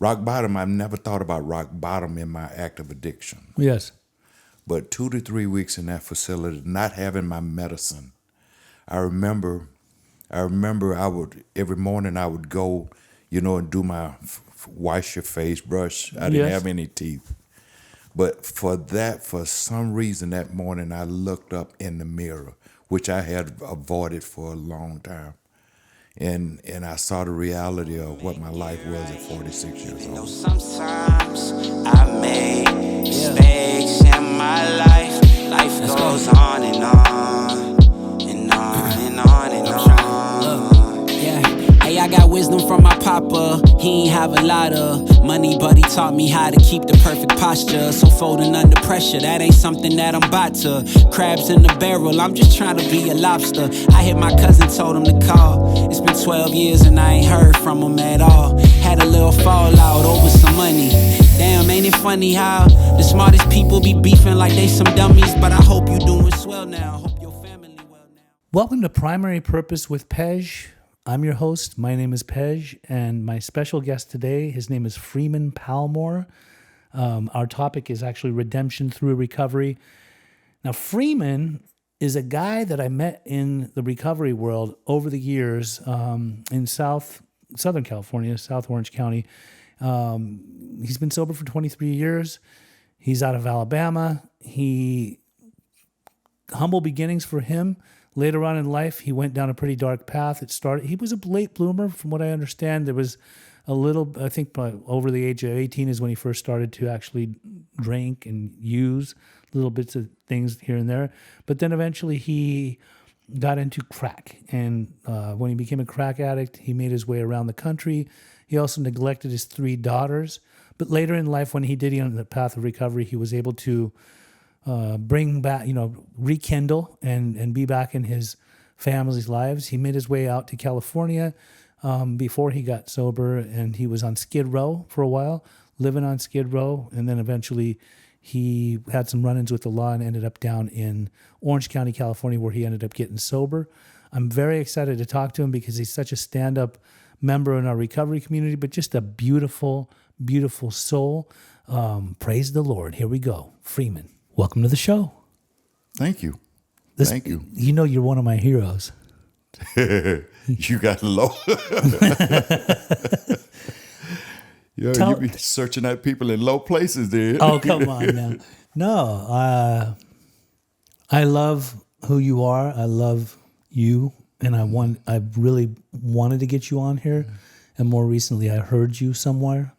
rock bottom, I've never thought about rock bottom in my active addiction. Yes. But 2 to 3 weeks in that facility, not having my medicine, I remember I would, every morning I would go, and do my wash your face, brush. I didn't Yes. have any teeth. But for some reason that morning I looked up in the mirror, which I had avoided for a long time. And I saw the reality of what my life was at 46 years old. Sometimes I make mistakes in my life. Life goes on and on and on and on and on. Yeah, hey, I got wisdom from my papa. He ain't have a lot of money, but he taught me how to keep the perfect posture. So folding under pressure, that ain't something that I'm about to. Crabs in the barrel, I'm just trying to be a lobster. I hit my cousin, told him to call. It's been 12 years and I ain't heard from him at all. Had a little fallout over some money. Damn, ain't it funny how the smartest people be beefing like they some dummies? But I hope you doing swell now. Hope your family well now. Welcome to Primary Purpose with Pej. I'm your host. My name is Pej, and my special guest today, his name is Freeman Palmore. Our topic is actually redemption through recovery. Now, Freeman is a guy that I met in the recovery world over the years in Southern California, South Orange County. He's been sober for 23 years. He's out of Alabama. Humble beginnings for him. Later on in life, he went down a pretty dark path. He was a late bloomer, from what I understand. There was a little, I think over the age of 18 is when he first started to actually drink and use little bits of things here and there. But then eventually he got into crack. And when he became a crack addict, he made his way around the country. He also neglected his 3 daughters. But later in life, when he did on the path of recovery, he was able to bring back, rekindle and be back in his family's lives. He made his way out to California before he got sober, and he was on Skid Row for a while, living on Skid Row, and then eventually he had some run-ins with the law and ended up down in Orange County, California, where he ended up getting sober. I'm very excited to talk to him because he's such a stand-up member in our recovery community, but just a beautiful, beautiful soul. Praise the Lord. Here we go. Freeman, welcome to the show. Thank you. Thank you. You know you're one of my heroes. You got low. You be searching at people in low places, dude. Oh, come on now. No, I love who you are. I love you, and I really wanted to get you on here. And more recently, I heard you somewhere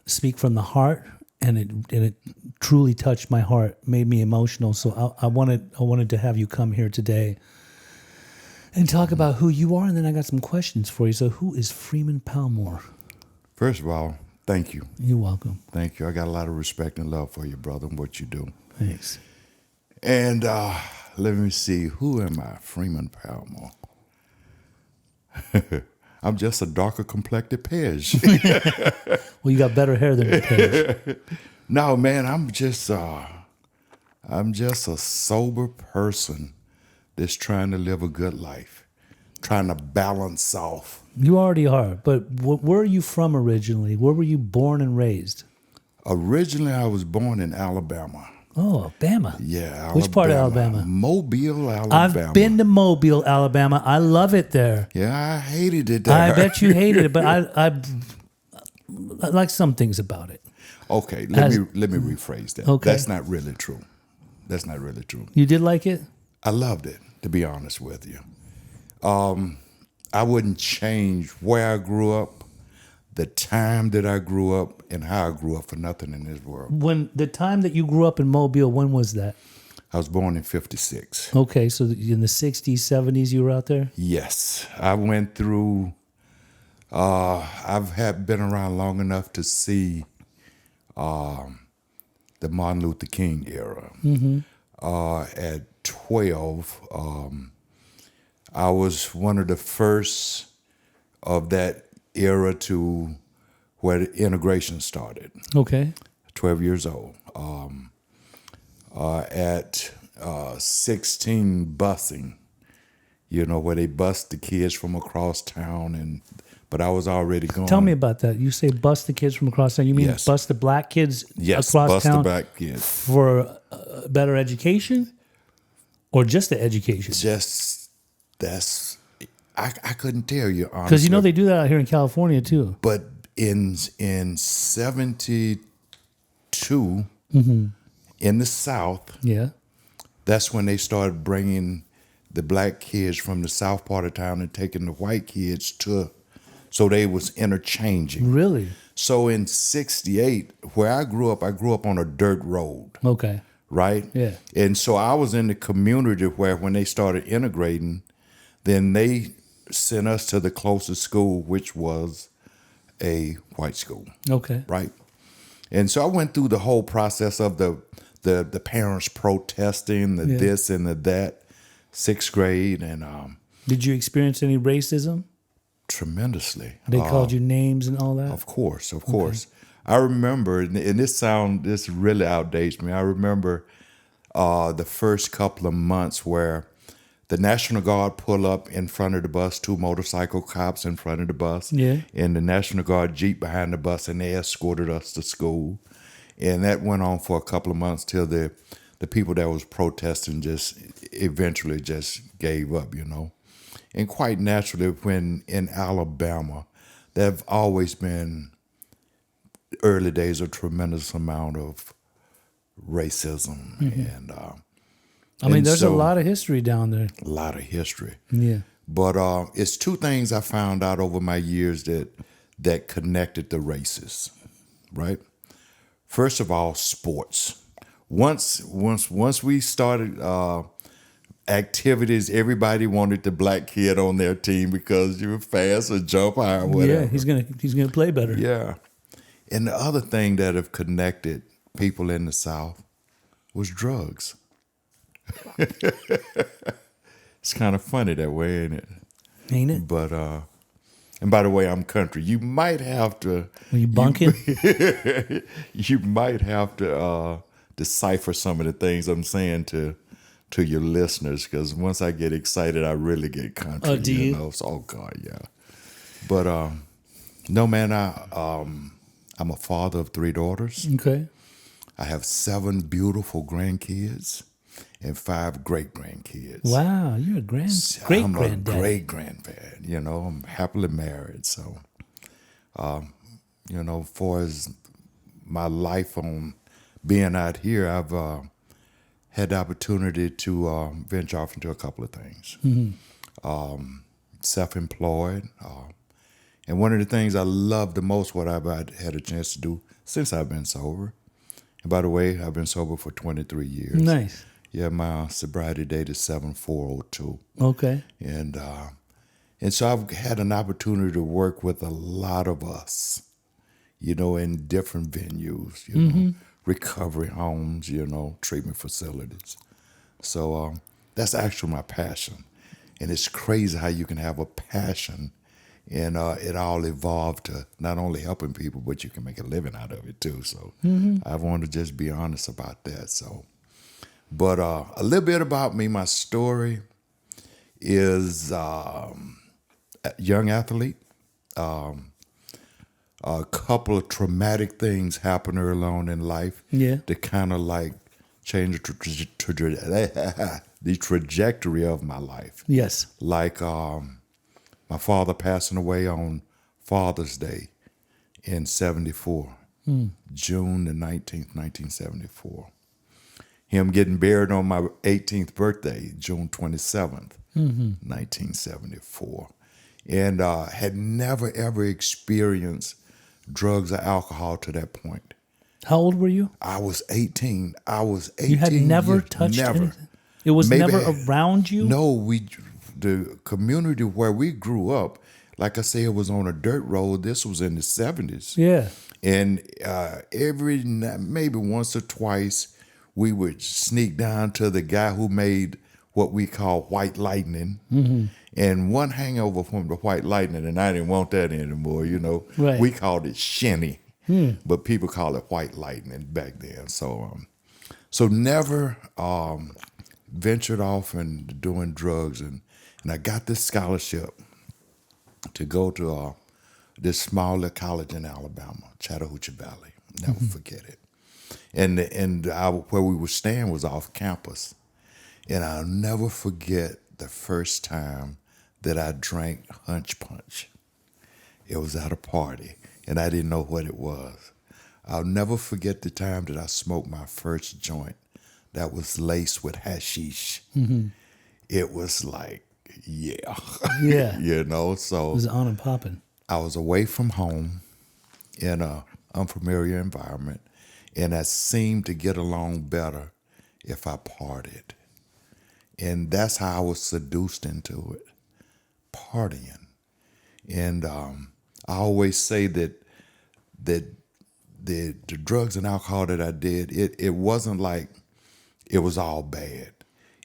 speak from the heart, and it truly touched my heart, made me emotional. So I wanted to have you come here today and talk about who you are, and then I got some questions for you. So who is Freeman Palmore? First of all, thank you. You're welcome. Thank you. I got a lot of respect and love for you, brother, and what you do. Thanks. And let me see, who am I? Freeman Palmore. I'm just a darker complected Pej. Well, you got better hair than your Pej. No, man, I'm just a sober person that's trying to live a good life, trying to balance off. You already are, but where are you from originally? Where were you born and raised? Originally, I was born in Alabama. Oh, Alabama. Yeah, Alabama. Which part of Alabama? Mobile, Alabama. I've been to Mobile, Alabama. I love it there. Yeah, I hated it there. I bet you hated it, but I like some things about it. Okay, let me rephrase that. Okay. That's not really true. That's not really true. You did like it? I loved it, to be honest with you. I wouldn't change where I grew up, the time that I grew up, and how I grew up for nothing in this world. When the time that you grew up in Mobile, when was that? I was born in 1956. Okay, so in the 60s, 70s, you were out there? Yes. I went through, been around long enough to see the Martin Luther King era. Mm-hmm. At 12, I was one of the first of that era to where the integration started. Okay. 12 years old. At 16, busing, where they bus the kids from across town and but I was already going. Tell me about that. You say bust the kids from across town. You mean Yes. bust the black kids Yes, across bust town the black kids. for better education, or just the education? Just that's I couldn't tell you honestly. Because you know they do that out here in California too. But in 72 in the South, Yeah. that's when they started bringing the black kids from the south part of town and taking the white kids so they was interchanging. Really? So in 68, where I grew up on a dirt road, Okay. right? Yeah. And so I was in the community where when they started integrating, then they sent us to the closest school, which was a white school, Okay. right? And so I went through the whole process of the parents protesting, the Yeah. this and the that, 6th grade, and Did you experience any racism? tremendously. They called you names and all that? Of course. I remember, and this really outdates me. I remember the first couple of months where the National Guard pull up in front of the bus, 2 motorcycle cops in front of the bus, Yeah. and the National Guard Jeep behind the bus, and they escorted us to school. And that went on for a couple of months till the people that was protesting just eventually just gave up, you know. And quite naturally, when in Alabama, there have always been early days a tremendous amount of racism and I mean, and there's a so- lot of history down there. a lot of history. Yeah. But it's 2 things I found out over my years that connected the races, right? First of all, sports. Once we started activities, everybody wanted the black kid on their team because you were fast or jump high or whatever. Yeah, he's gonna play better. Yeah. And the other thing that have connected people in the South was drugs. It's kind of funny that way, ain't it? Ain't it? But and by the way, I'm country. You might have to. Were you bunking? You might have to decipher some of the things I'm saying to your listeners, because once I get excited, I really get country. Oh, do you? know? So, oh God, yeah. But no, man. I'm a father of 3 daughters. Okay. I have 7 beautiful grandkids and 5 great grandkids. Wow, you're a great I'm a granddad. great grandparent. You know, I'm happily married. So, you know, far as my life on being out here, I've had the opportunity to venture off into a couple of things. Self-employed. And one of the things I love the most, what I've had a chance to do since I've been sober. And by the way, I've been sober for 23 years. Nice. Yeah, my sobriety date is 7/4/02. Okay. And so I've had an opportunity to work with a lot of us, you know, in different venues, you know, recovery homes, you know, treatment facilities. So that's actually my passion. And it's crazy how you can have a passion and it all evolved to not only helping people, but you can make a living out of it too. So I want to just be honest about that. So, but a little bit about me, my story is a young athlete. A couple of traumatic things happened early on in life. Yeah. That kind of like changed the trajectory of my life. Yes. Like my father passing away on Father's Day in 74, June the 19th, 1974. Him getting buried on my 18th birthday, June 27th, 1974. And had never, ever experienced drugs or alcohol to that point. How old were you? I was 18. You had never years- touched never. anything? It was Maybe- never around you? No, the community where we grew up, like I say, it was on a dirt road. This was in the 70s. Yeah. And maybe once or twice, we would sneak down to the guy who made what we call white lightning. And one hangover from the white lightning, and I didn't want that anymore, you know. Right. We called it shinny, but people call it white lightning back then. So, so never ventured off and doing drugs, and I got this scholarship to go to this small little college in Alabama, Chattahoochee Valley. Never forget it. And where we were staying was off campus. And I'll never forget the first time that I drank Hunch Punch. It was at a party, and I didn't know what it was. I'll never forget the time that I smoked my first joint that was laced with hashish. It was like, yeah. Yeah. You know, so It was on and popping. I was away from home in a unfamiliar environment, and I seemed to get along better if I partied. And that's how I was seduced into it, partying. And I always say that the drugs and alcohol that I did, it wasn't like it was all bad.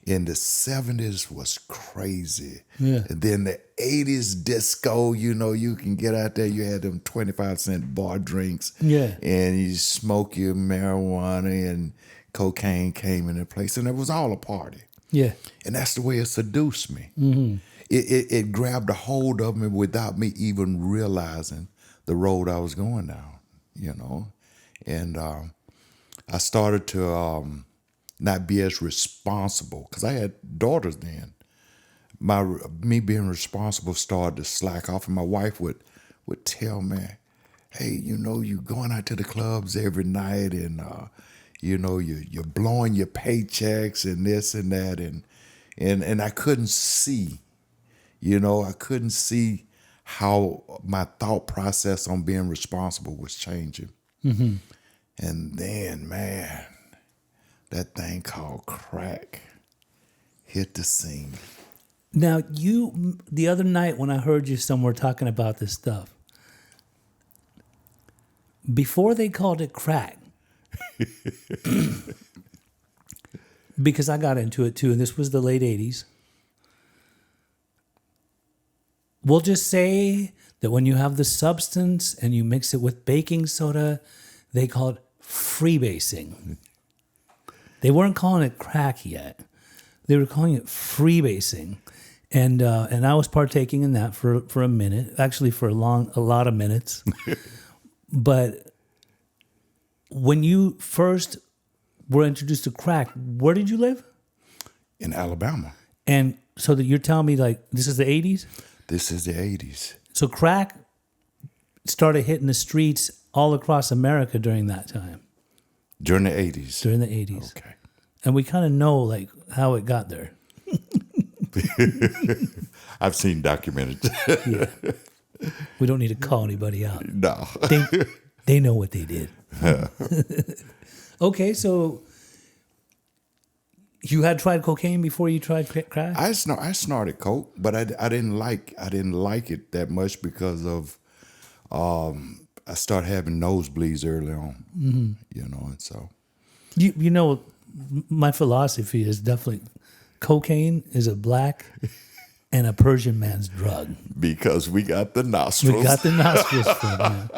In the 70s was crazy. Yeah. And then the 80s disco, you know, you can get out there, you had them 25-cent bar drinks. Yeah. And you smoke your marijuana and cocaine came into place. And it was all a party. Yeah. And that's the way it seduced me. It grabbed a hold of me without me even realizing the road I was going down, you know. And I started to not be as responsible because I had daughters then. Me being responsible started to slack off, and my wife would tell me, "Hey, you know, you going out to the clubs every night, and you know, you're blowing your paychecks and this and that," and I couldn't see, you know, I couldn't see how my thought process on being responsible was changing. And then, man, that thing called crack hit the scene. Now, the other night when I heard you somewhere talking about this stuff, before they called it crack, because I got into it too, and this was the late 80s. We'll just say that when you have the substance and you mix it with baking soda, they call it freebasing. They weren't calling it crack yet. They were calling it freebasing. And I was partaking in that for a minute, actually for a lot of minutes. But when you first were introduced to crack, where did you live? In Alabama. And so that you're telling me like this is the 80s? This is the 80s. So crack started hitting the streets all across America during that time. During the 80s. During the 80s. Okay. And we kind of know like how it got there. I've seen documentaries. Yeah. We don't need to call anybody out. No. They know what they did. Okay, so you had tried cocaine before you tried crack? I snorted coke, but I didn't like it that much because of I started having nosebleeds early on. You know, and so You know, my philosophy is definitely cocaine is a black and a Persian man's drug. because we got the nostrils. We got the nostrils for it, man.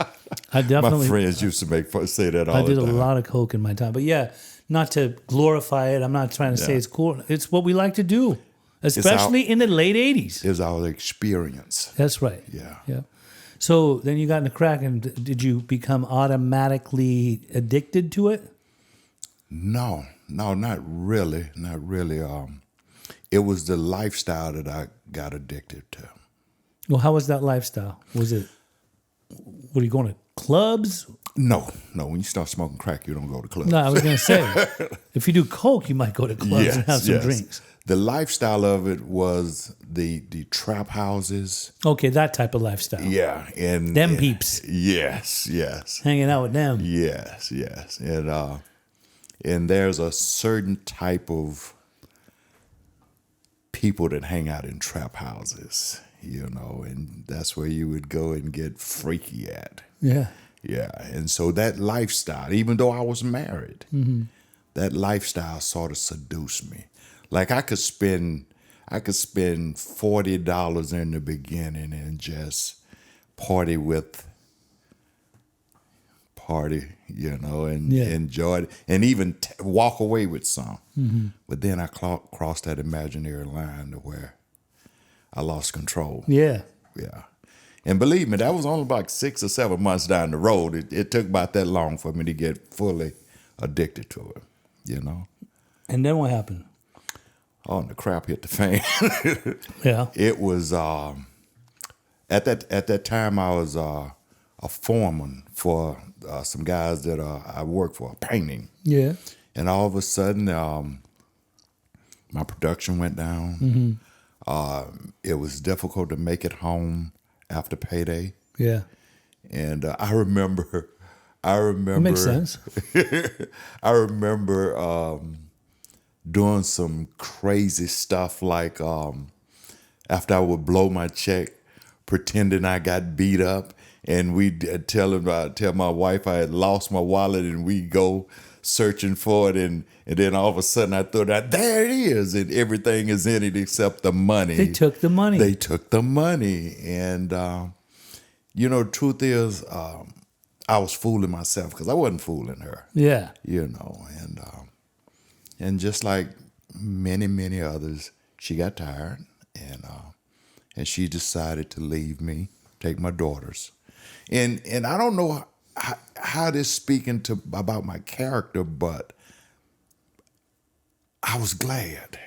I My definitely friends used to say that all I the did time. a lot of coke in my time. But yeah, not to glorify it. I'm not trying to say Yeah. it's cool. It's what we like to do, especially in the late 80s. It was our experience. That's right. Yeah. Yeah. So then you got into crack, and did you become automatically addicted to it? No, not really. It was the lifestyle that I got addicted to. Well, how was that lifestyle? Were you going to clubs? No. When you start smoking crack, you don't go to clubs. No, I was going to say, if you do coke, you might go to clubs and have some drinks. The lifestyle of it was the trap houses. Okay, that type of lifestyle. Yeah, and Them peeps. Yes. Hanging out with them. Yes. And there's a certain type of people that hang out in trap houses, you know, and that's where you would go and get freaky at. Yeah. Yeah, and so that lifestyle, even though I was married, that lifestyle sort of seduced me. Like I could spend $40 in the beginning and just party, you know, and enjoy it, and even walk away with some. But then I crossed that imaginary line to where I lost control. Yeah. Yeah. And believe me, that was only about 6 or 7 months down the road. It took about that long for me to get fully addicted to it, you know. And then what happened? Oh, and the crap hit the fan. Yeah. It was at that time I was a foreman for some guys that I worked for, painting. Yeah. And all of a sudden, my production went down. Mm-hmm. It was difficult to make it home after payday. Yeah. And I remember. That makes sense. I remember doing some crazy stuff like after I would blow my check, pretending I got beat up, and we'd tell my wife I had lost my wallet, and we'd go searching for it, and then all of a sudden I thought out, there it is, and everything is in it except the money. They took the money. They took the money, and truth is, I was fooling myself because I wasn't fooling her. Yeah. And just like many others, she got tired, and she decided to leave me, take my daughters, and I don't know how this speaking about my character, but I was glad.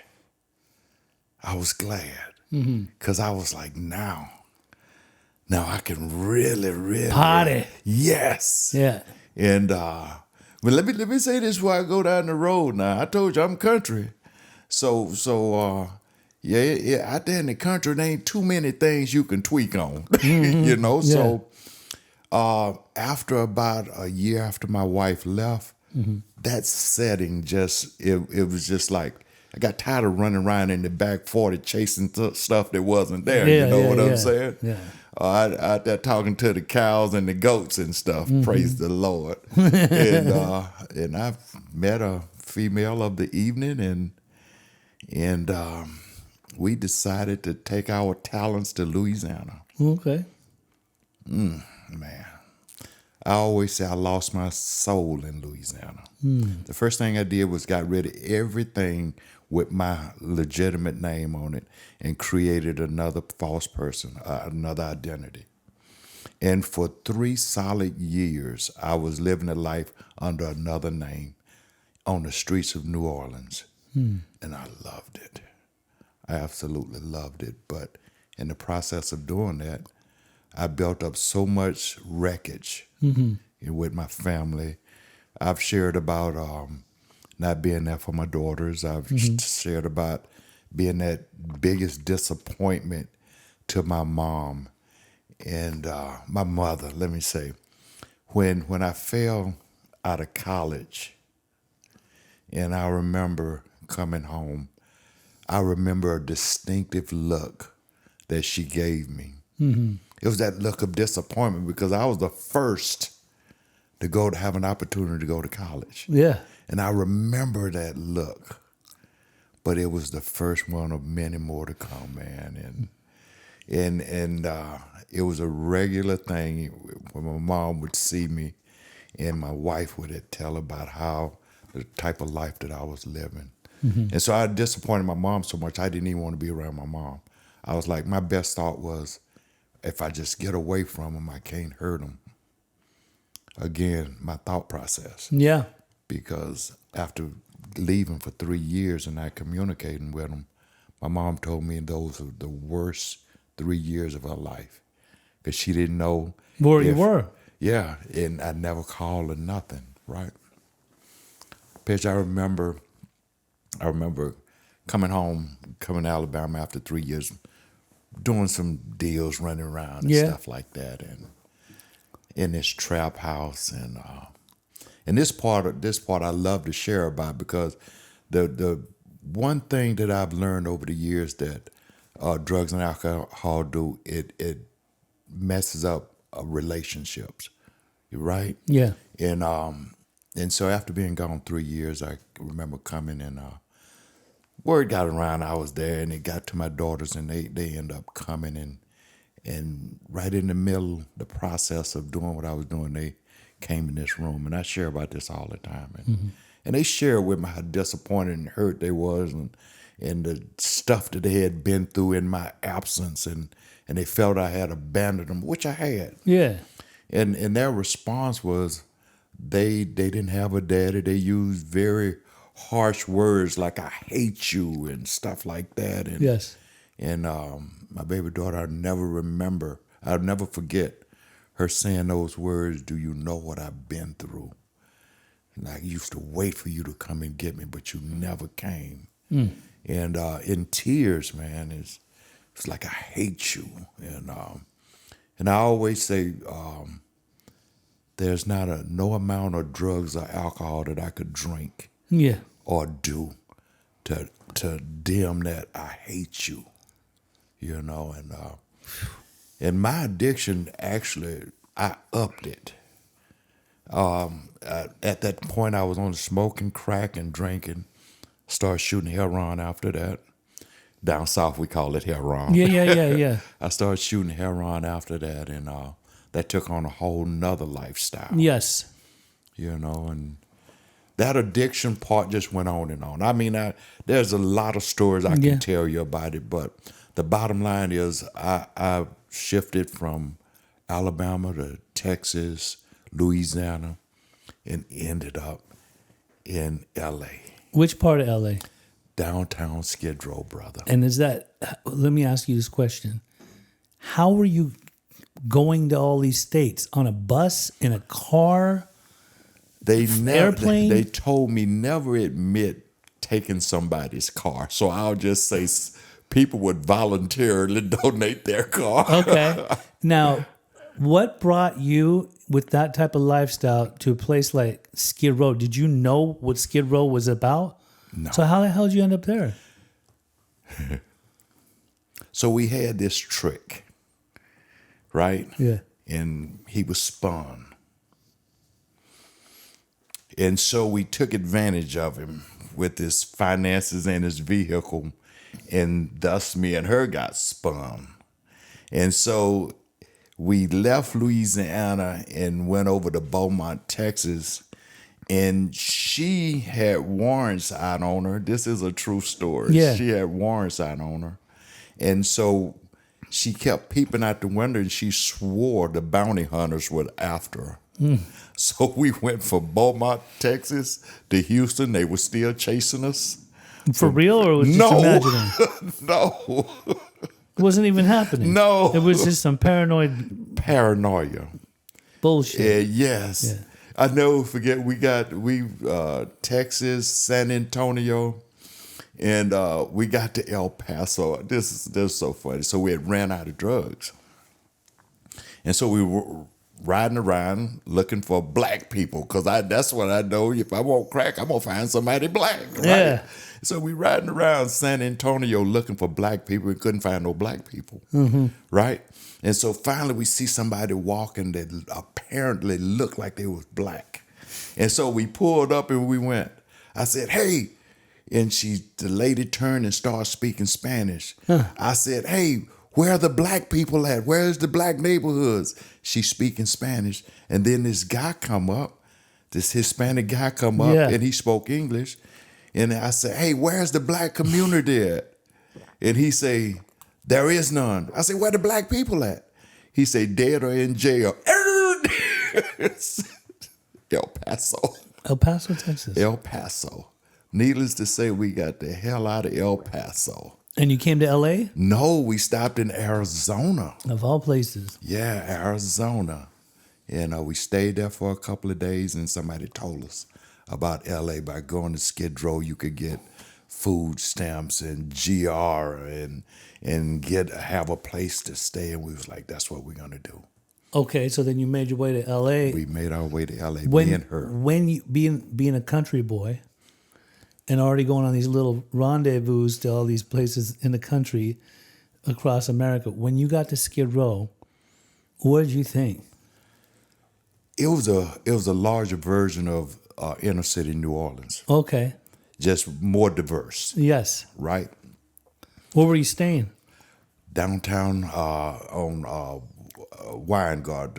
I was glad because I was like, now I can really Party. Yes. Yeah. And but let me say this before I go down the road. Now I told you I'm country, so out there in the country there ain't too many things you can tweak on, you know. Yeah. So after about a year after my wife left, that setting it was just like I got tired of running around in the back 40 chasing stuff that wasn't there. Yeah, you know yeah, what I'm yeah, saying? yeah. Out there talking to the cows and the goats and stuff. Praise the Lord. And I met a female of the evening, and we decided to take our talents to Louisiana. Okay. Man, I always say I lost my soul in Louisiana. The first thing I did was got rid of everything with my legitimate name on it and created another false person, another identity. And for 3 solid years, I was living a life under another name on the streets of New Orleans. And I loved it. I absolutely loved it. But in the process of doing that, I built up so much wreckage with my family. I've shared about not being there for my daughters. I've shared about being that biggest disappointment to my mom and my mother. Let me say, when I fell out of college, and I remember coming home, I remember a distinctive look that she gave me. It was that look of disappointment because I was the first to have an opportunity to go to college. Yeah. And I remember that look, but it was the first one of many more to come, man. And it was a regular thing when my mom would see me, and my wife would tell about how the type of life that I was living. And so I disappointed my mom so much I didn't even want to be around my mom. I was like, my best thought was, if I just get away from them, I can't hurt them. Again, my thought process. Yeah. Because after leaving for 3 years and not communicating with them, my mom told me those were the worst 3 years of her life. Because she didn't know Where you were. Yeah, and I never called or nothing, right? Pitch, I remember coming to Alabama after 3 years, doing some deals, running around and stuff like that, and in this trap house, and this part I love to share about because the one thing that I've learned over the years that drugs and alcohol do, it messes up relationships, right? Yeah. And so after being gone 3 years, I remember coming and word got around I was there, and it got to my daughters, and they end up coming and right in the middle, the process of doing what I was doing, they came in this room, and I share about this all the time, and they share with me how disappointed and hurt they was, and the stuff that they had been through in my absence, and and they felt I had abandoned them, which I had. Yeah. And their response was they didn't have a daddy. They used very harsh words like "I hate you" and stuff like that. And Yes. and my baby daughter, I'll never forget her saying those words. "Do you know what I've been through? And I used to wait for you to come and get me, but you never came." And in tears, man, it's like, "I hate you." And I always say, there's no amount of drugs or alcohol that I could drink Yeah. or do to dim that "I hate you," and my addiction, actually, I upped it. At that point, I was on smoking crack and drinking. Started shooting heroin after that. Down south, we call it heroin. Yeah. I started shooting heroin after that, and that took on a whole nother lifestyle. Yes. And that addiction part just went on and on. I mean, there's a lot of stories I can tell you about it, but the bottom line is I shifted from Alabama to Texas, Louisiana, and ended up in L.A. Which part of LA? Downtown Skid Row, brother. And let me ask you this question. How were you going to all these states? On a bus, in a car? Airplane? They told me never admit taking somebody's car. So I'll just say people would voluntarily donate their car. Okay. Now, what brought you with that type of lifestyle to a place like Skid Row? Did you know what Skid Row was about? No. So how the hell did you end up there? So we had this trick, right? Yeah. And he was spun. And so we took advantage of him with his finances and his vehicle, and thus me and her got spun. And so we left Louisiana and went over to Beaumont, Texas, and she had warrants out on her. This is a true story. Yeah. She had warrants out on her. And so she kept peeping out the window, and she swore the bounty hunters were after her. So we went from Beaumont, Texas to Houston. They were still chasing us. For real, or was it just imagining? No. It wasn't even happening. No. It was just some Paranoia. bullshit. Yes. Yeah. I never forget, we Texas, San Antonio, and we got to El Paso. This is so funny. So we had ran out of drugs. And so we were riding around looking for black people, because that's what I know. If I want crack, I'm going to find somebody black. Right? Yeah. So we riding around San Antonio looking for black people and couldn't find no black people. Right? And so finally we see somebody walking that apparently looked like they was black. And so we pulled up and we went. I said, "Hey." And the lady turned and started speaking Spanish. I said, "Hey, where are the black people at? Where's the black neighborhoods?" She's speaking Spanish. And then this Hispanic guy come up, and he spoke English. And I said, "Hey, where's the black community at?" And he say, "There is none." I said, "Where the black people at?" He say, "Dead or in jail." El Paso. El Paso, Texas. El Paso. Needless to say, we got the hell out of El Paso. And you came to LA? No, we stopped in Arizona. Of all places. Yeah, Arizona. And we stayed there for a couple of days, and somebody told us about LA. By going to Skid Row, you could get food stamps and GR and have a place to stay. And we was like, that's what we're gonna do. Okay, so then you made your way to LA. We made our way to LA, me and her. When you being a country boy and already going on these little rendezvous to all these places in the country across America, when you got to Skid Row, what did you think? It was a larger version of inner city New Orleans. Okay. Just more diverse. Yes. Right? Where were you staying? Downtown on Weingart,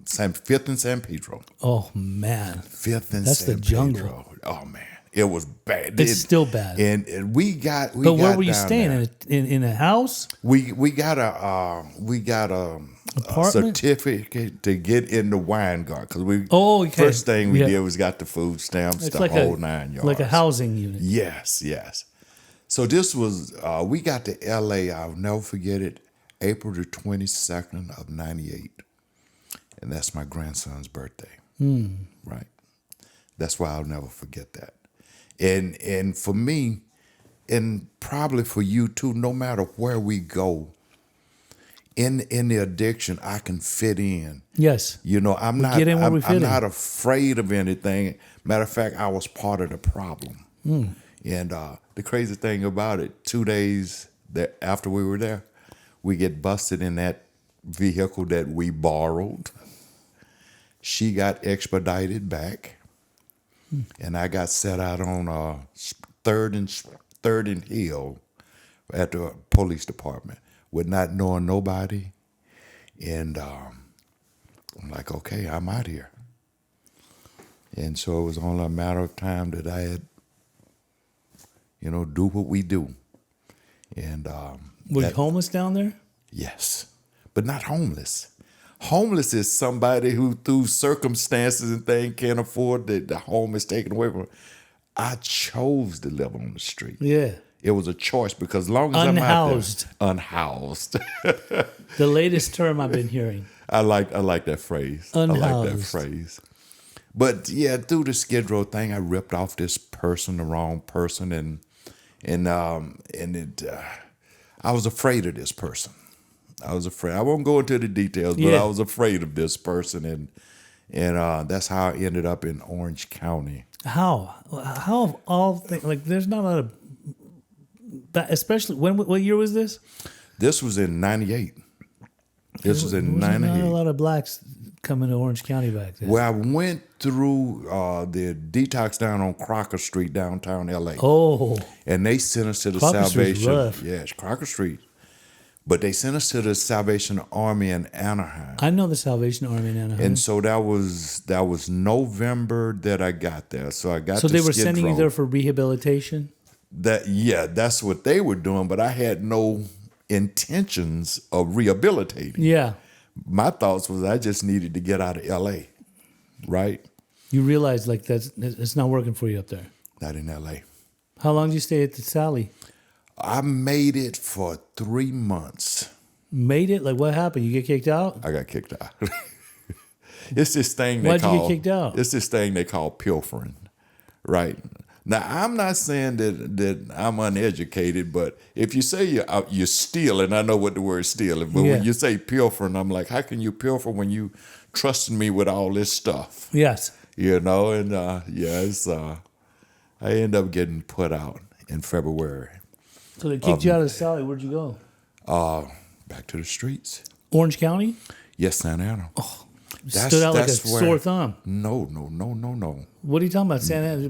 5th and San Pedro. Oh, man. 5th and That's San the jungle. Pedro. Oh, man. It was bad. It's still bad. And we got. But where got were you down staying? there. In a house? We got a Apartment? certificate to get in the wine garden because we. Oh, okay. First thing we Yeah. did was got the food stamps, It's the like whole 9 yards. like a housing unit. Yes, yes. So this was we got to L.A. I'll never forget it. April the 22nd of '98, and that's my grandson's birthday. Right. That's why I'll never forget that. And for me, and probably for you too, no matter where we go, in the addiction, I can fit in. Yes. You know, I'm not. get in where we fit I'm in. not afraid of anything. Matter of fact, I was part of the problem. And the crazy thing about it, 2 days after we were there, we get busted in that vehicle that we borrowed. She got expedited back, and I got set out on Third and Hill at the police department with not knowing nobody. And I'm like, okay, I'm out here. And so it was only a matter of time that I had, do what we do. And Were you homeless down there? yes, but not homeless. Homeless is somebody who, through circumstances and things, can't afford the home is taken away from them. I chose to live on the street. Yeah. It was a choice because as long as I'm Unhoused. out there, unhoused. The latest term I've been hearing. I like that phrase. I like that Unhoused. phrase. But yeah, through the Skid Row thing, I ripped off this person, the wrong person, and I was afraid of this person. I was afraid. I won't go into the details, but Yeah. I was afraid of this person, and that's how I ended up in Orange County. How of all things, like there's not a lot of that, especially what year was this? This was in '98. This was in There was not a '98. lot of blacks coming to Orange County back then. Where I went through the detox down on Crocker Street, downtown LA. Oh, And they sent us to the Crocker Street's Salvation. rough. Yes, Crocker Street. But they sent us to the Salvation Army in Anaheim. I know the Salvation Army in Anaheim. And so that was November that I got there. So I got So to they were Skid sending you Row. there for rehabilitation? That's what they were doing, but I had no intentions of rehabilitating. Yeah. My thoughts was I just needed to get out of LA, right? You realize like it's not working for you up there. Not in LA. How long did you stay at the Sally? I made it for 3 months. Made it? Like what happened? You get kicked out? I got kicked out. It's this thing Why'd you get kicked out? It's this thing they call pilfering, right? Now I'm not saying that I'm uneducated, but if you say you're stealing, I know what the word stealing. But Yeah. when you say pilfering, I'm like, how can you pilfer when you trusted me with all this stuff? Yes. And I end up getting put out in February. So they kicked you out of the Sally. Where'd you go? Back to the streets. Orange County? Yes, Santa Ana. Stood out like a sore thumb. No. What are you talking about? Santa Ana?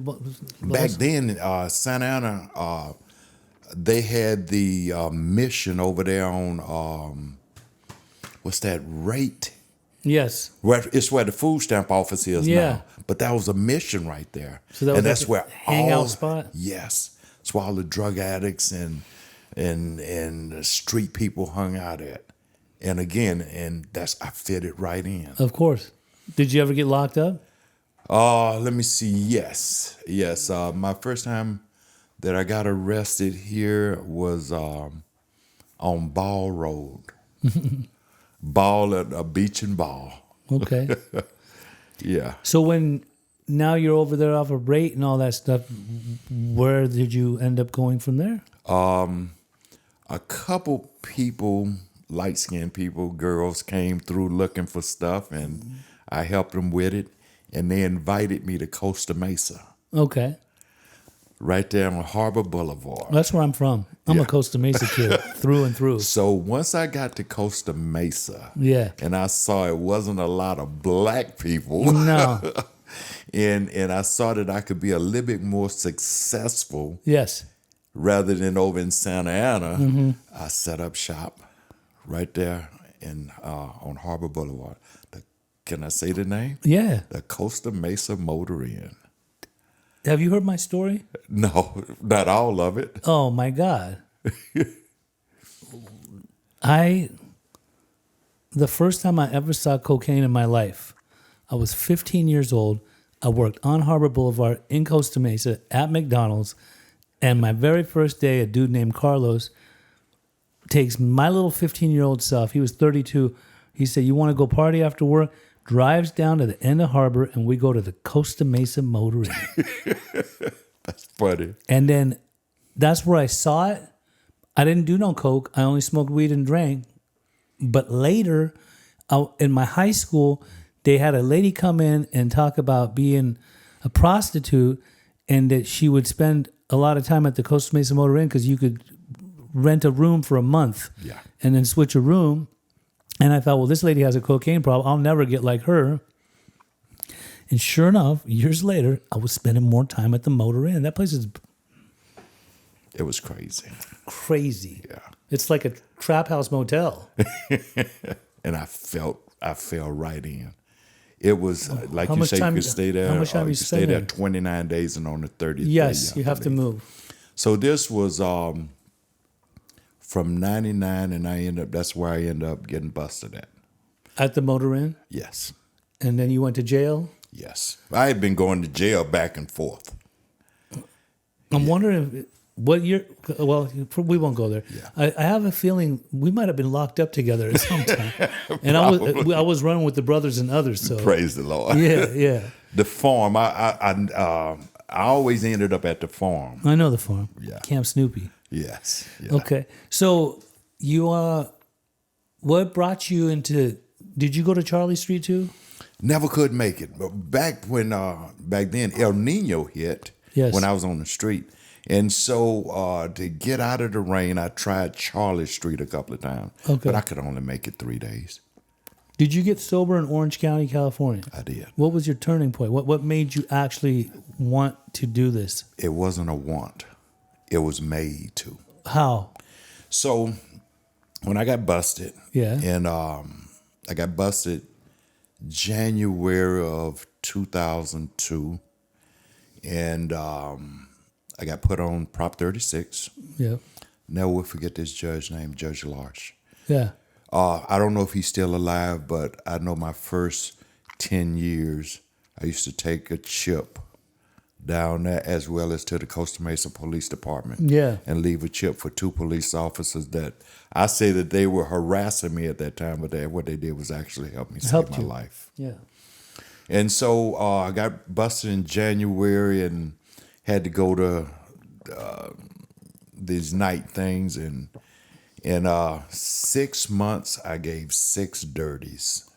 Back then, Santa Ana, they had the mission over there on what's that rate? Yes. It's where the food stamp office is Yeah. now. But that was a mission right there. So that was and like that's a where hangout spot? Yes, it's where all the drug addicts and the street people hung out at. And again, I fitted right in. Of course. Did you ever get locked up? Let me see. Yes. My first time that I got arrested here was on Ball Road. Ball at a beach and Ball. Okay. Yeah. So now you're over there off of rate and all that stuff, where did you end up going from there? A couple people, light-skinned people, girls came through looking for stuff, and I helped them with it, and they invited me to Costa Mesa, Okay. right there on Harbor Boulevard. That's where I'm from. I'm Yeah. a Costa Mesa kid through and through. So once I got to Costa Mesa, Yeah. and I saw it wasn't a lot of black people, No. and I saw that I could be a little bit more successful Yes. rather than over in Santa Ana, Mm-hmm. I set up shop right there on Harbor Boulevard. Can I say the name? Yeah. The Costa Mesa Motor Inn. Have you heard my story? No, not all of it. Oh my God. The first time I ever saw cocaine in my life, I was 15 years old. I worked on Harbor Boulevard in Costa Mesa at McDonald's. And my very first day, a dude named Carlos takes my little 15-year-old self. He was 32. He said, "You want to go party after work?" Drives down to the end of Harbor, and we go to the Costa Mesa Motor Inn. That's funny. And then that's where I saw it. I didn't do no coke. I only smoked weed and drank. But later, in my high school, they had a lady come in and talk about being a prostitute, and that she would spend a lot of time at the Costa Mesa Motor Inn because you could rent a room for a month and then switch a room. And I thought, well, this lady has a cocaine problem. I'll never get like her. And sure enough, years later, I was spending more time at the Motor Inn. That place is It was crazy. crazy. Yeah. It's like a trap house motel. And I fell right in. It was like How you much say, you time- could stay there. how much time you stay spend there there? 29 days, and on the 30th Yes, day, you have to move. So this was from 99, and that's where I ended up getting busted at. At the Motor Inn? Yes. And then you went to jail? Yes. I had been going to jail back and forth. I'm wondering what year. Well, we won't go there. Yeah. I have a feeling we might have been locked up together at some time. And I was running with the brothers and others. So Praise the Lord. yeah. The farm, I always ended up at the farm. I know the farm. Yeah. Camp Snoopy. Yes. Yeah. Okay. So you what brought you into? Did you go to Charlie Street too? Never could make it. But back then El Nino hit when I was on the street. And so to get out of the rain, I tried Charlie Street a couple of times. Okay. But I could only make it 3 days. Did you get sober in Orange County, California? I did. What was your turning point? What made you actually want to do this? It wasn't a want. It was made to. How? So when I got busted, Yeah. and I got busted January of 2002, and I got put on Prop 36. Yeah. Never will forget this judge named Judge Larsh. Yeah. I don't know if he's still alive, but I know my first 10 years, I used to take a chip down there as well as to the Costa Mesa Police Department. Yeah. And leave a chip for 2 police officers that I say that they were harassing me at that time, but what they did was actually help me save my life. Yeah. And so I got busted in January and had to go to these night things. And in 6 months, I gave 6 dirties.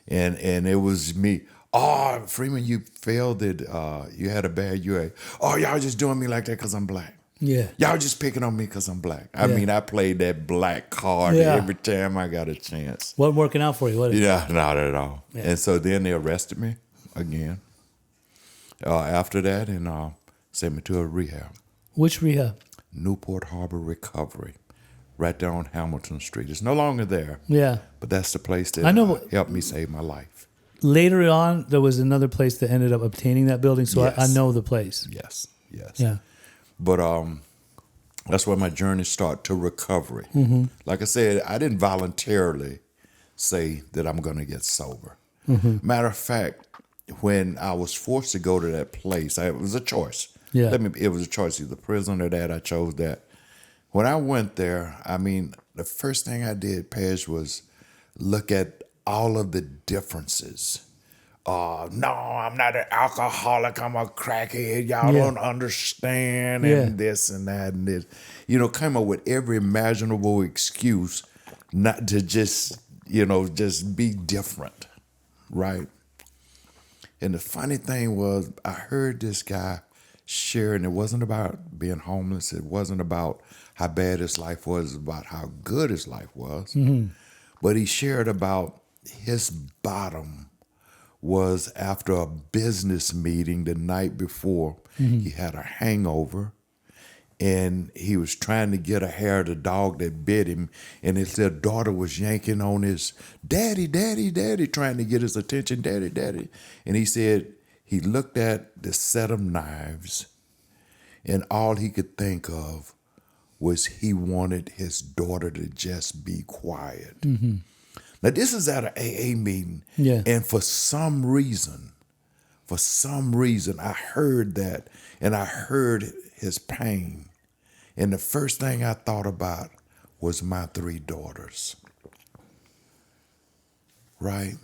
And it was me. "Oh, Freeman, you failed it. You had a bad UA. Oh, y'all just doing me like that because I'm black. Yeah. Y'all just picking on me because I'm black." I mean, I played that black card every time I got a chance. Wasn't working out for you, was it? Yeah, not at all. Yeah. And so then they arrested me again after that and sent me to a rehab. Which rehab? Newport Harbor Recovery, right there on Hamilton Street. It's no longer there, Yeah. but that's the place that I know. helped me save my life. Later on, there was another place that ended up obtaining that building, so Yes. I know the place. Yes. Yeah. But that's where my journey started to recovery. Mm-hmm. Like I said, I didn't voluntarily say that I'm going to get sober. Mm-hmm. Matter of fact, when I was forced to go to that place, it was a choice. Yeah. It was a choice, either prison or that. I chose that. When I went there, I mean, the first thing I did, Pej, was look at all of the differences. No, I'm not an alcoholic. I'm a crackhead. Y'all don't understand, and this and that and this. Came up with every imaginable excuse not to just be different, right? And the funny thing was, I heard this guy sharing. It wasn't about being homeless. It wasn't about how bad his life was. It was about how good his life was. Mm-hmm. But he shared about his bottom was after a business meeting the night before. Mm-hmm. He had a hangover, and he was trying to get a hair of the dog that bit him, and his little daughter was yanking on his daddy, trying to get his attention, daddy. And he said he looked at the set of knives, and all he could think of was he wanted his daughter to just be quiet. Mm-hmm. Now, this is at an AA meeting, Yeah. and for some reason, I heard that, and I heard his pain. And the first thing I thought about was my 3 daughters, right?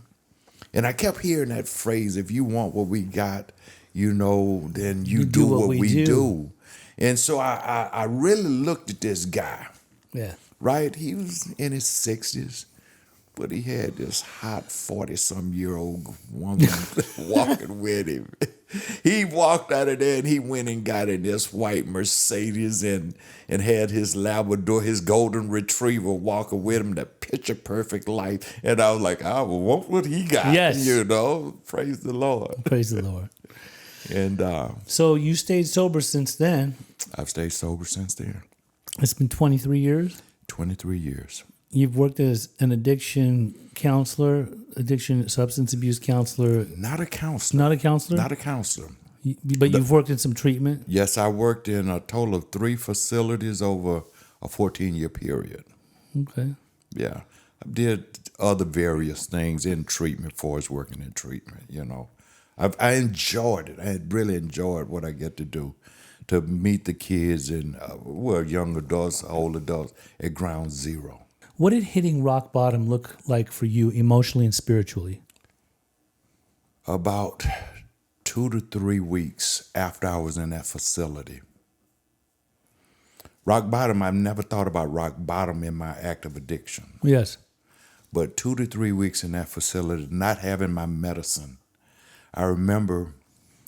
And I kept hearing that phrase, if you want what we got, then you do what we do. And so I really looked at this guy, Yeah. right? He was in his 60s, but he had this hot 40-some-year-old woman walking with him. He walked out of there and he went and got in this white Mercedes and had his Labrador, his golden retriever walking with him, the picture perfect life. And I was like, I will want what he got. Yes. Praise the Lord. Praise the Lord. And So you stayed sober since then. I've stayed sober since then. It's been 23 years. 23 years. You've worked as an addiction counselor, substance abuse counselor. Not a counselor. Not a counselor? Not a counselor. But you've worked in some treatment? Yes, I worked in a total of 3 facilities over a 14-year period. Okay. Yeah. I did other various things in treatment for us working in treatment, I enjoyed it. I really enjoyed what I get to do, to meet the kids and, young adults, old adults at ground zero. What did hitting rock bottom look like for you emotionally and spiritually? About 2 to 3 weeks after I was in that facility. Rock bottom, I've never thought about rock bottom in my active addiction. Yes. But 2 to 3 weeks in that facility, not having my medicine, I remember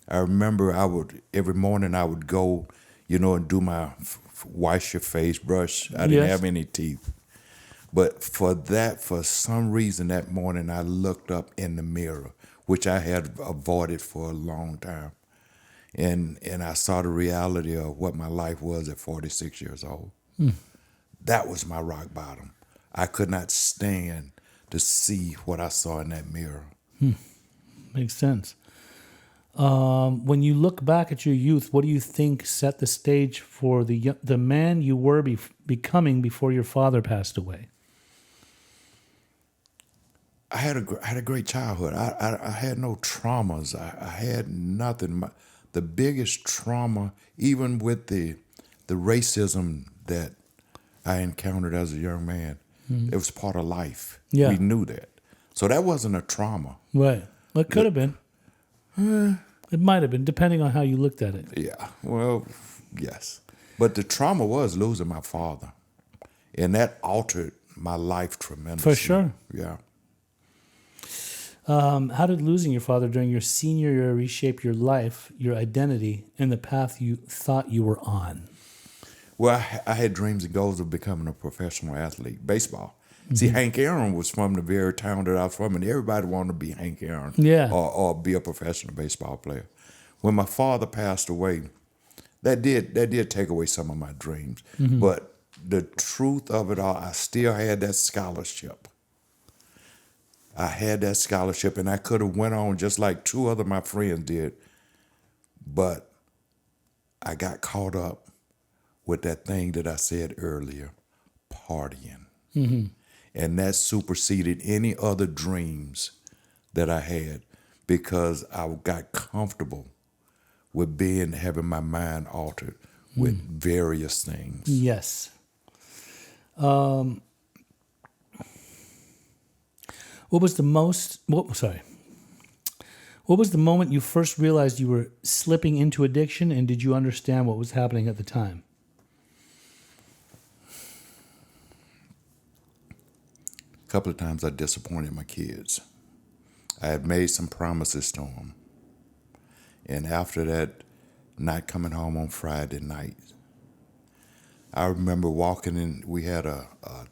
every morning I would go, and do my wash your face, brush. I didn't have any teeth. But for some reason that morning I looked up in the mirror, which I had avoided for a long time. And I saw the reality of what my life was at 46 years old. That was my rock bottom. I could not stand to see what I saw in that mirror. Makes sense. When you look back at your youth, what do you think set the stage for the man you were becoming before your father passed away? I had a great childhood. I had no traumas. I had nothing. The biggest trauma, even with the racism that I encountered as a young man, it was part of life. Yeah. We knew that. So that wasn't a trauma. Right. Well, it could have been. It might have been, depending on how you looked at it. Yeah. Well, yes. But the trauma was losing my father. And that altered my life tremendously. For sure. Yeah. How did losing your father during your senior year reshape your life, your identity, and the path you thought you were on? Well, I had dreams and goals of becoming a professional athlete, baseball. See, Hank Aaron was from the very town that I was from, and everybody wanted to be Hank Aaron or be a professional baseball player. When my father passed away, that did take away some of my dreams. But the truth of it all, I still had that scholarship. I had that scholarship, and I could have went on just like 2 other my friends did. But I got caught up with that thing that I said earlier, partying. And that superseded any other dreams that I had because I got comfortable with having my mind altered with various things. Yes. What was the moment you first realized you were slipping into addiction, and did you understand what was happening at the time? A couple of times I disappointed my kids. I had made some promises to them. And after that, not coming home on Friday night, I remember walking in, we had a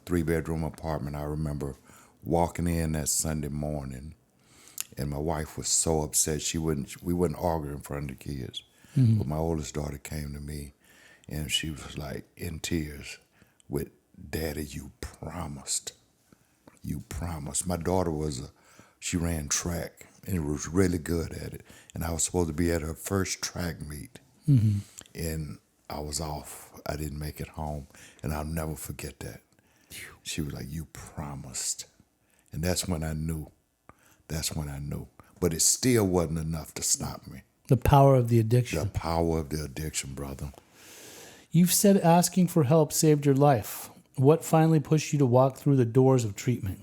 3-bedroom apartment. I remember walking in that Sunday morning, and my wife was so upset. We wouldn't argue in front of the kids. But my oldest daughter came to me, and she was like in tears with, "Daddy, you promised. You promised." My daughter she ran track, and was really good at it. And I was supposed to be at her first track meet, and I was off. I didn't make it home, and I'll never forget that. She was like, "You promised," and that's when I knew. That's when I knew. But it still wasn't enough to stop me. The power of the addiction. The power of the addiction, brother. You've said asking for help saved your life. What finally pushed you to walk through the doors of treatment?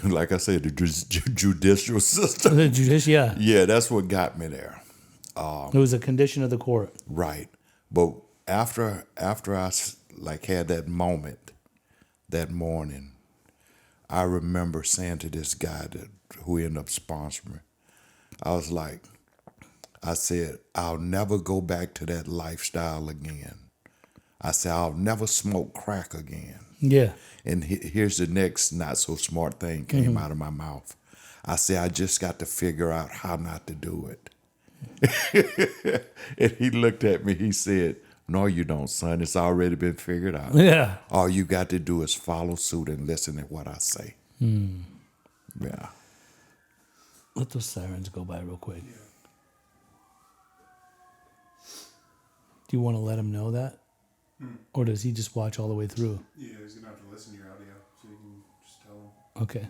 Like I said, the judicial system. The judicial, yeah. Yeah, that's what got me there. It was a condition of the court. Right. But after I had that moment, that morning, I remember saying to this guy who ended up sponsoring me, I said, I'll never go back to that lifestyle again. I said, I'll never smoke crack again. Yeah. And here's the next not so smart thing came out of my mouth. I said, I just got to figure out how not to do it. And he looked at me, he said, no, you don't, son. It's already been figured out. Yeah. All you got to do is follow suit and listen to what I say. Yeah. Let those sirens go by real quick. Do you want to let him know that? Or does he just watch all the way through? Yeah, he's going to have to listen to your audio, so you can just tell him. Okay.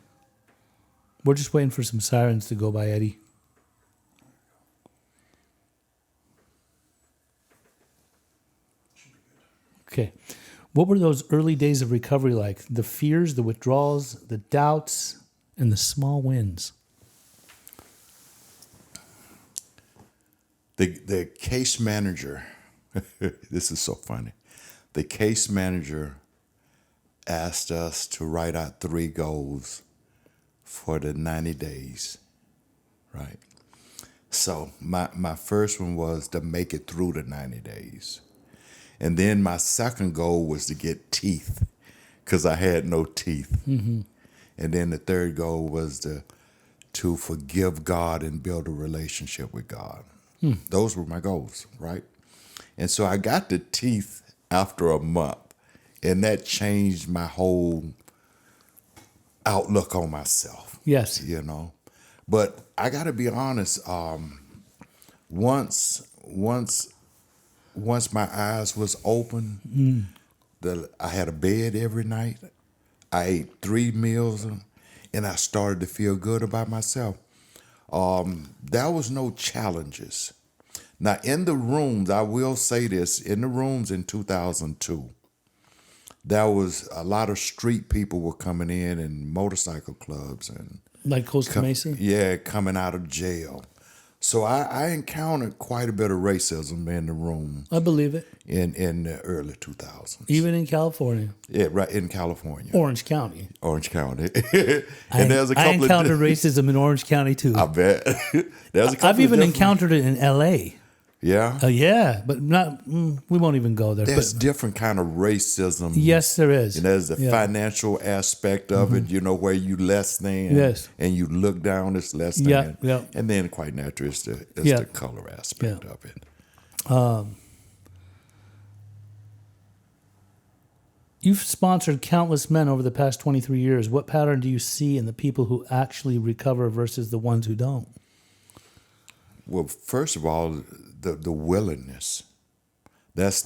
We're just waiting for some sirens to go by, Eddie. Should be good. Okay. What were those early days of recovery like? The fears, the withdrawals, the doubts, and the small wins? The case manager, this is so funny. The case manager asked us to write out 3 goals for the 90 days, right? So my first one was to make it through the 90 days. And then my second goal was to get teeth, because I had no teeth. And then the third goal was to forgive God and build a relationship with God. Those were my goals, right? And so I got the teeth after a month, and that changed my whole outlook on myself. Yes. You know, but I got to be honest. Once my eyes was open, I had a bed every night. I ate 3 meals, and I started to feel good about myself. There was no challenges. Now, in the rooms, I will say this, in the rooms in 2002, there was a lot of street people were coming in and motorcycle clubs and Like Costa Mesa? yeah, coming out of jail. So I encountered quite a bit of racism in the room I believe it. in the early 2000s. Even in California. Yeah, right, in California. Orange County. Orange County. And there's a couple I encountered racism in Orange County too. I bet. There's a couple I've even of different- encountered it in L.A. Yeah? Yeah, but not. We won't even go there. There's But different kind of racism. yes, there is. And there's the Yeah. financial aspect of it, where you less than, Yes. and you look down as less than. Yeah, yeah. And then quite naturally, it's Yeah. the color aspect Yeah. of it. You've sponsored countless men over the past 23 years. What pattern do you see in the people who actually recover versus the ones who don't? Well, first of all, the willingness. That's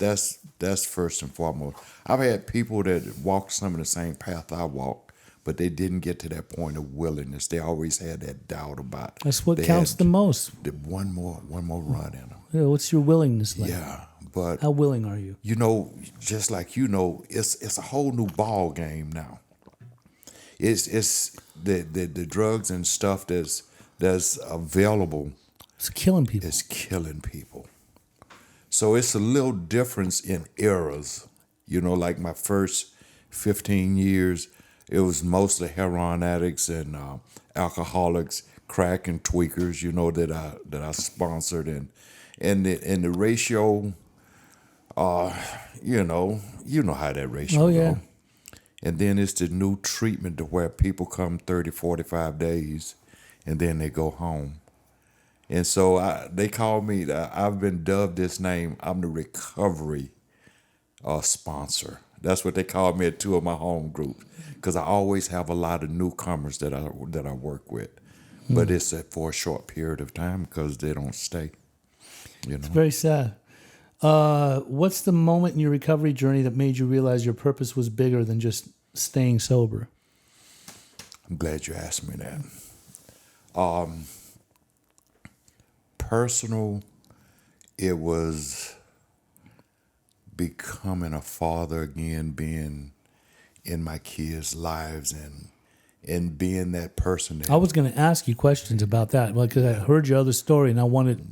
first and foremost. I've had people that walked some of the same path I walked, but they didn't get to that point of willingness. They always had that doubt about. That's what they counts had the most. one more run in them. Yeah, what's your willingness like? Yeah, but How willing are you? just like it's a whole new ball game now. It's the drugs and stuff that's available It's killing people. is killing people. So it's a little difference in eras. Like my first 15 years, it was mostly heroin addicts and alcoholics, crack and tweakers, that I sponsored, and the ratio, you know how that ratio Oh, yeah. go. And then it's the new treatment to where people come 30, 45 days, and then they go home. And so they call me, I've been dubbed this name, I'm the recovery sponsor. That's what they call me at two of my home groups, because I always have a lot of newcomers that I work with, but it's for a short period of time because they don't stay. You know, Very sad. What's the moment in your recovery journey that made you realize your purpose was bigger than just staying sober? I'm glad you asked me that. Personal, it was becoming a father again, being in my kids' lives, and being that person that I was going to ask you questions about that because I heard your other story and I wanted.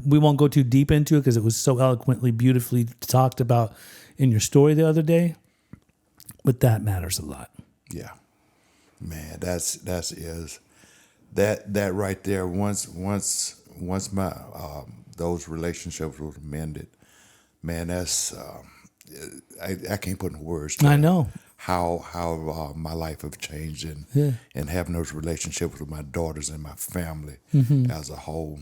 We won't go too deep into it because it was so eloquently, beautifully talked about in your story the other day. But that matters a lot. Yeah, man, that right there. Once my those relationships were mended, man, that's I can't put in words. I know how my life have changed, and having those relationships with my daughters and my family as a whole.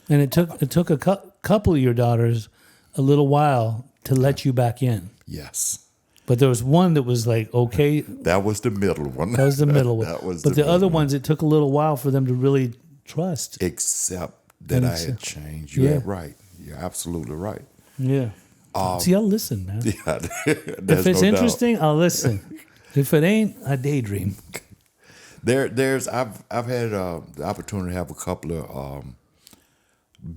And it took a couple of your daughters a little while to let you back in. Yes. But there was one that was like, okay. That was the middle one. That was the middle one. That was but the other one. ones, it took a little while for them to really trust. Except that I had changed. You're right. You're absolutely right. Yeah. See, I'll listen, man. Yeah, If it's interesting, I'll listen. If it ain't, I daydream. I've had the opportunity to have a couple of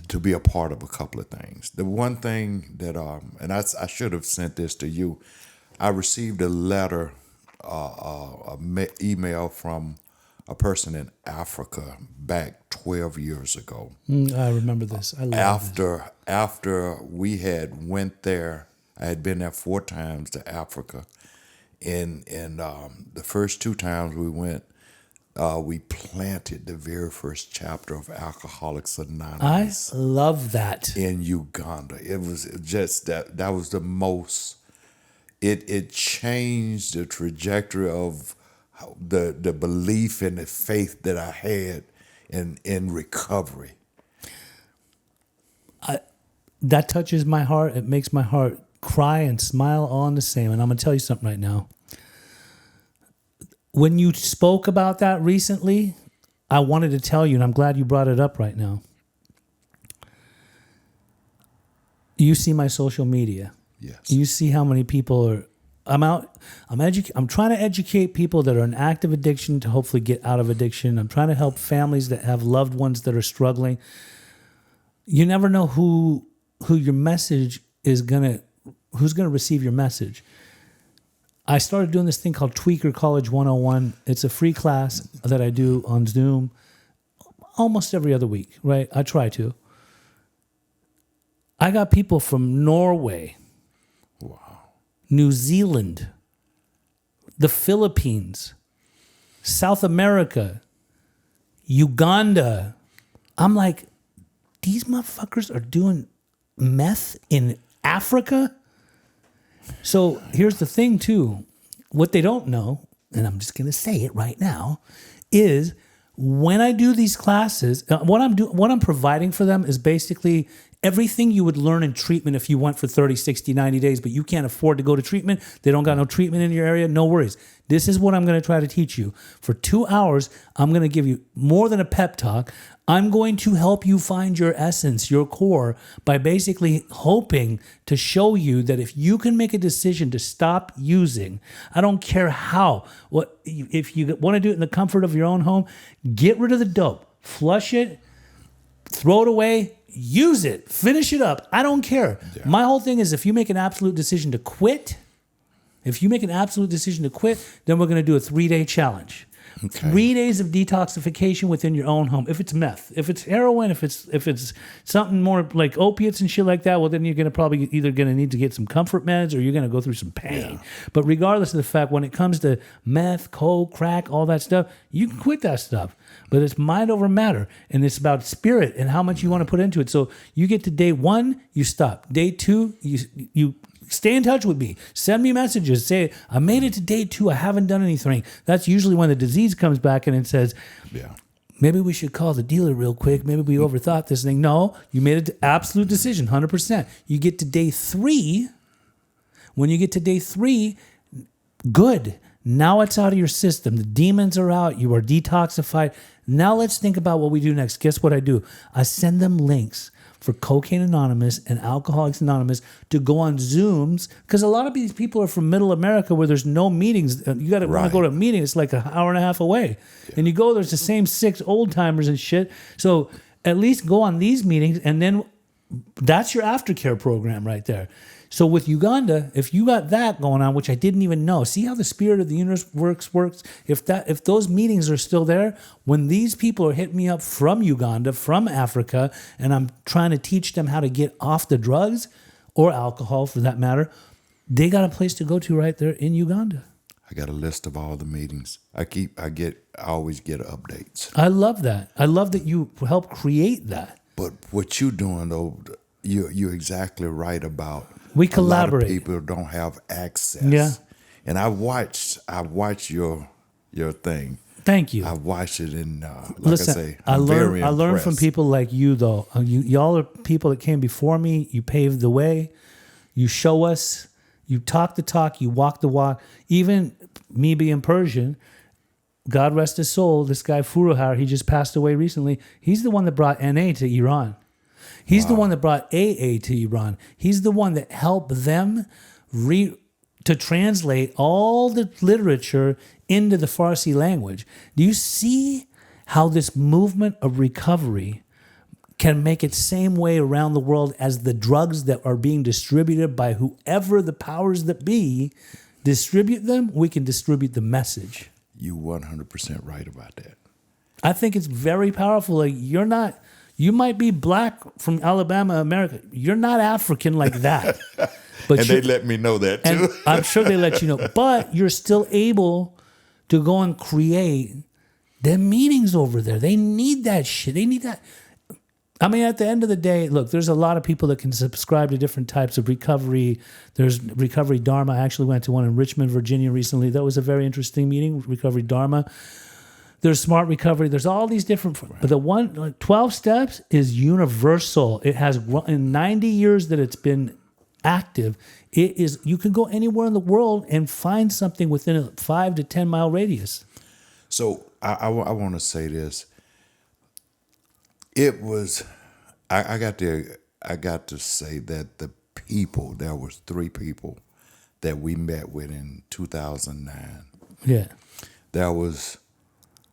to be a part of a couple of things. The one thing that and I should have sent this to you. I received a letter, email from a person in Africa back 12 years ago. I remember this. I love this. After we had went there, I had been there 4 times to Africa, and the first 2 times we went, we planted the very first chapter of Alcoholics Anonymous. I love that. In Uganda. It was just that was the most. It changed the trajectory of the belief and the faith that I had in recovery. That touches my heart. It makes my heart cry and smile all in the same. And I'm going to tell you something right now. When you spoke about that recently, I wanted to tell you, and I'm glad you brought it up right now. You see my social media. Yes. You see how many people are. I'm trying to educate people that are in active addiction to hopefully get out of addiction. I'm trying to help families that have loved ones that are struggling. You never know who your message is who's gonna receive your message. I started doing this thing called Tweaker College 101. It's a free class that I do on Zoom almost every other week, right? I try to. I got people from Norway, New Zealand, the Philippines, South America, Uganda. I'm like, these motherfuckers are doing meth in Africa? So here's the thing, too. What they don't know, and I'm just going to say it right now, is when I do these classes, what I'm providing for them is basically everything you would learn in treatment if you went for 30, 60, 90 days, but you can't afford to go to treatment. They don't got no treatment in your area. No worries. This is what I'm going to try to teach you. For 2 hours, I'm going to give you more than a pep talk. I'm going to help you find your essence, your core, by basically hoping to show you that if you can make a decision to stop using, I don't care how, if you want to do it in the comfort of your own home, get rid of the dope, flush it, throw it away, use it, finish it up. I don't care. Yeah. My whole thing is if you make an absolute decision to quit, then we're going to do a 3-day challenge. Okay. 3 days of detoxification within your own home. If it's meth, if it's heroin, if it's something more like opiates and shit like that, well, then you're going to probably either going to need to get some comfort meds or you're going to go through some pain. Yeah. But regardless of the fact, when it comes to meth, coke, crack, all that stuff, you can quit that stuff. But it's mind over matter, and it's about spirit and how much you want to put into it. So you get to day 1, you stop. Day 2, you stay in touch with me. Send me messages. Say, I made it to day 2. I haven't done anything. That's usually when the disease comes back and it says, maybe we should call the dealer real quick. Maybe we overthought this thing. No, you made an absolute decision, 100%. You get to day 3. When you get to day 3, good. Now it's out of your system. The demons are out. You are detoxified. Now let's think about what we do next. Guess what I do? I send them links for Cocaine Anonymous and Alcoholics Anonymous to go on Zooms, because a lot of these people are from Middle America where there's no meetings. You got to want to go to a meeting. It's like an hour and a half away. Yeah. And you go, there's the same 6 old timers and shit. So at least go on these meetings, and then that's your aftercare program right there. So with Uganda, if you got that going on, which I didn't even know, see how the spirit of the universe works? If those meetings are still there, when these people are hitting me up from Uganda, from Africa, and I'm trying to teach them how to get off the drugs or alcohol for that matter, they got a place to go to right there in Uganda. I got a list of all the meetings. I always get updates. I love that. I love that you help create that. But what you're doing though, you're exactly right about. We collaborate. A lot of people don't have access. Yeah. And I watched your thing. Thank you. I watched it, and Listen, I say, I very learned from impressed. people like you, though. Y'all are people that came before me. You paved the way. You show us. You talk the talk. You walk the walk. Even me being Persian, God rest his soul, this guy Furuhar, he just passed away recently. He's the one that brought NA to Iran. He's the one that brought AA to Iran. He's the one that helped them to translate all the literature into the Farsi language. Do you see how this movement of recovery can make it same way around the world as the drugs that are being distributed by whoever the powers that be distribute them? We can distribute the message. You 100% right about that. I think it's very powerful. Like you might be black from Alabama, America. You're not African like that. But And they let me know that too. And I'm sure they let you know. But you're still able to go and create them meetings over there. They need that shit. They need that. I mean, at the end of the day, look, there's a lot of people that can subscribe to different types of recovery. There's Recovery Dharma. I actually went to one in Richmond, Virginia recently. That was a very interesting meeting, Recovery Dharma. There's Smart Recovery. There's all these different, but the one, like 12 steps is universal. It has, in 90 years that it's been active, it is, you can go anywhere in the world and find something within a 5 to 10 mile radius. So I want to say this. It was, I got to say that there was 3 people that we met with in 2009. Yeah. There was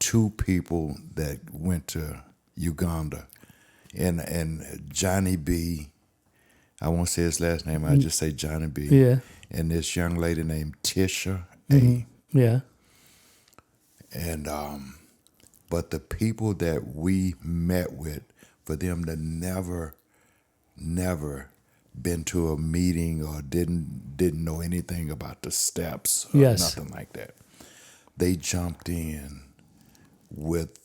2 people that went to Uganda, and Johnny B. I won't say his last name. I just say Johnny B. Yeah. And this young lady named Tisha Mm-hmm. A. Yeah. And but the people that we met with, for them to never been to a meeting or didn't know anything about the steps or nothing like that, they jumped in with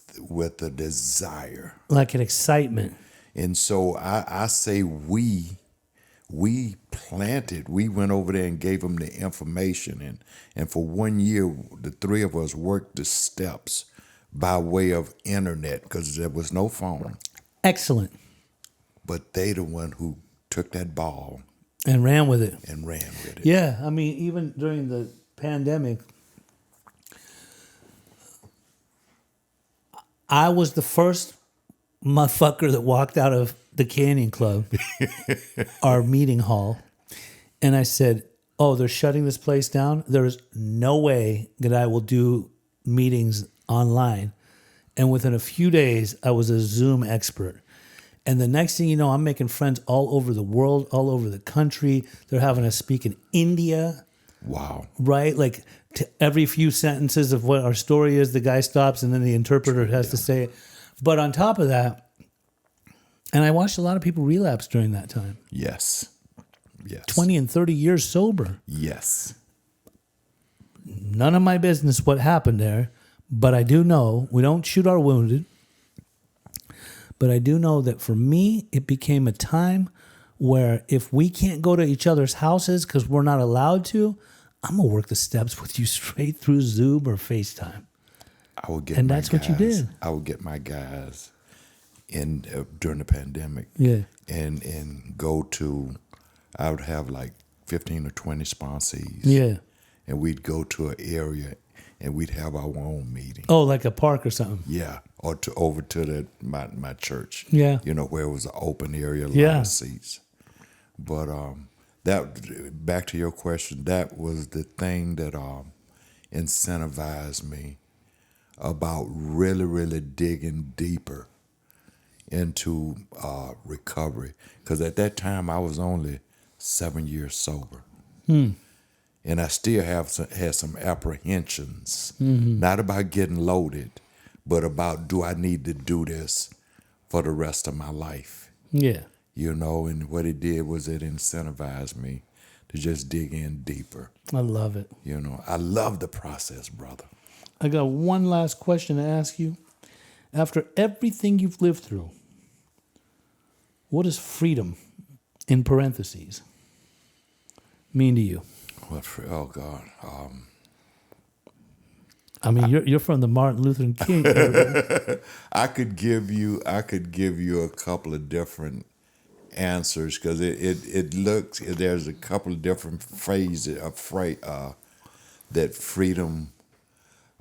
a desire, Like an excitement. and so I say we planted. We went over there and gave them the information, and for 1 year, the 3 of us worked the steps by way of internet because there was no phone. Excellent. But they the one who took that ball And ran with it. and ran with it. Yeah. I mean, even during the pandemic, I was the first motherfucker that walked out of the Canyon Club, our meeting hall, and I said, "Oh, they're shutting this place down. There's no way that I will do meetings online." And within a few days, I was a Zoom expert. And the next thing you know, I'm making friends all over the world, all over the country. They're having us speak in India. Wow. Right? Like every few sentences of what our story is, the guy stops and then the interpreter has to say it. But on top of that, and I watched a lot of people relapse during that time. Yes. 20 and 30 years sober. Yes. None of my business what happened there, but I do know we don't shoot our wounded. But I do know that for me, it became a time where if we can't go to each other's houses because we're not allowed to, I'm going to work the steps with you straight through Zoom or FaceTime. I would get And my that's what you guys- did. I would get my guys in during the pandemic. Yeah. And go to, I would have like 15 or 20 sponsees. Yeah. And we'd go to an area and we'd have our own meeting. Oh, like a park or something. Yeah, or over to my church. Yeah. Where it was an open area, a lot Yeah. of seats. But that, back to your question, that was the thing that incentivized me about really, really digging deeper into recovery. Because at that time, I was only 7 years sober. And I still had some apprehensions, not about getting loaded, but about, do I need to do this for the rest of my life? Yeah. And what it did was it incentivized me to just dig in deeper. I love it. I love the process, brother. I got one last question to ask you. After everything you've lived through, what does freedom, in parentheses, mean to you? Oh God. I mean, you're from the Martin Luther King era. I could give you a couple of different answers because it looks, there's a couple of different phrases that freedom.